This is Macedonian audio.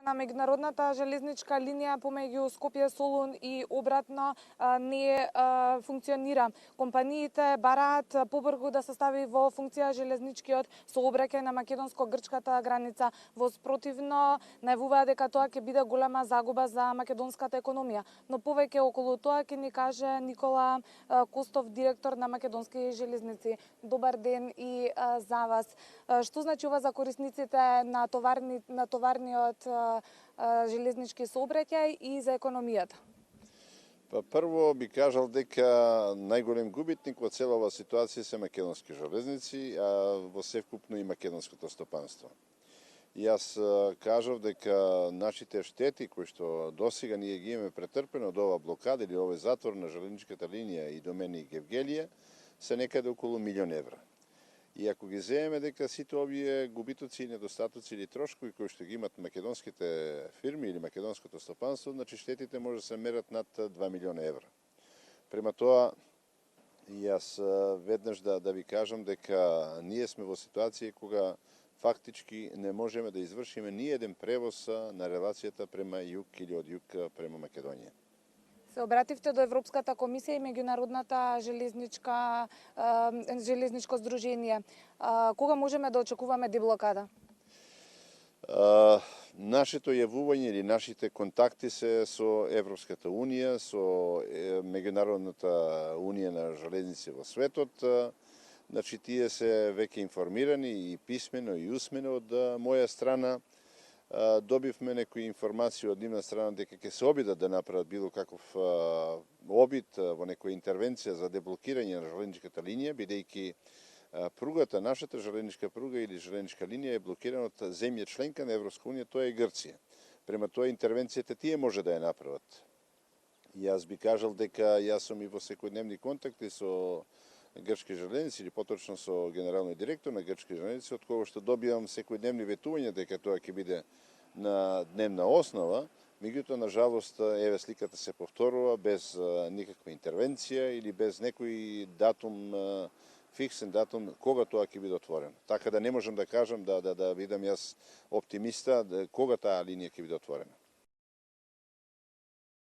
На меѓународната железничка линија помеѓу Скопје, Солун и обратно не функционира. Компаниите бараат побрзо да се стави во функција железничкиот сообраќај на македонско-грчката граница. Во спротивно најавуваат дека тоа ќе биде голема загуба за македонската економија. Но повеќе околу тоа ќе ни каже Никола Костов, директор на Македонски железници. Добар ден и за вас. Што значи ова за корисниците на товарниот железнички сообраќај и за економијата? Прво би кажал дека најголем губитник во цела оваа ситуација се македонски железници, а во севкупно и македонското стопанство. Јас кажав дека нашите штети кои што досега ние ги имаме претрпено од ова блокада или овој затвор на железничката линија и до мене и Гевгелија се некаде околу 1 милион евра. И ако ги земеме дека сите овие губитоци, недостатоци или трошкови кои што ги имат македонските фирми или македонското стопанство, значи штетите може да се мерат над 2 милиона евра. Према тоа, јас веднаш да ви кажам дека ние сме во ситуација кога фактички не можеме да извршиме ни еден превоз на релацијата према југ или од југ према Македонија. Се обративте до Европската комисија и меѓународната железничко здружение. Кога можеме да очекуваме деблокада? Нашето јавување или нашите контакти се со Европската унија, со Меѓународната унија на железници во светот. Значи, тие се веќе информирани и писмено и усмено од моја страна. Добивме некои информации од нивна страна дека ќе се обидат да направат било каков обид во некоја интервенција за деблокирање на железничката линија, бидејќи пругата, нашата железничка пруга или железничка линија е блокирана од земја членка на Европска унија, тоа е Грција. Према тоа интервенцијата тие може да ја направат. Јас би кажал дека јас сум и во секојдневни контакти со грчки железници или поточно со генералниот директор на грчки железници, од кого што добивам секојдневни ветувања дека тоа ќе биде на дневна основа, меѓутоа на жалост еве сликата се повторува без никаква интервенција или без некој датум, фиксен датум кога тоа ќе биде отворено. Така да не можам да кажам да бидам јас оптимиста кога таа линија ќе биде отворена.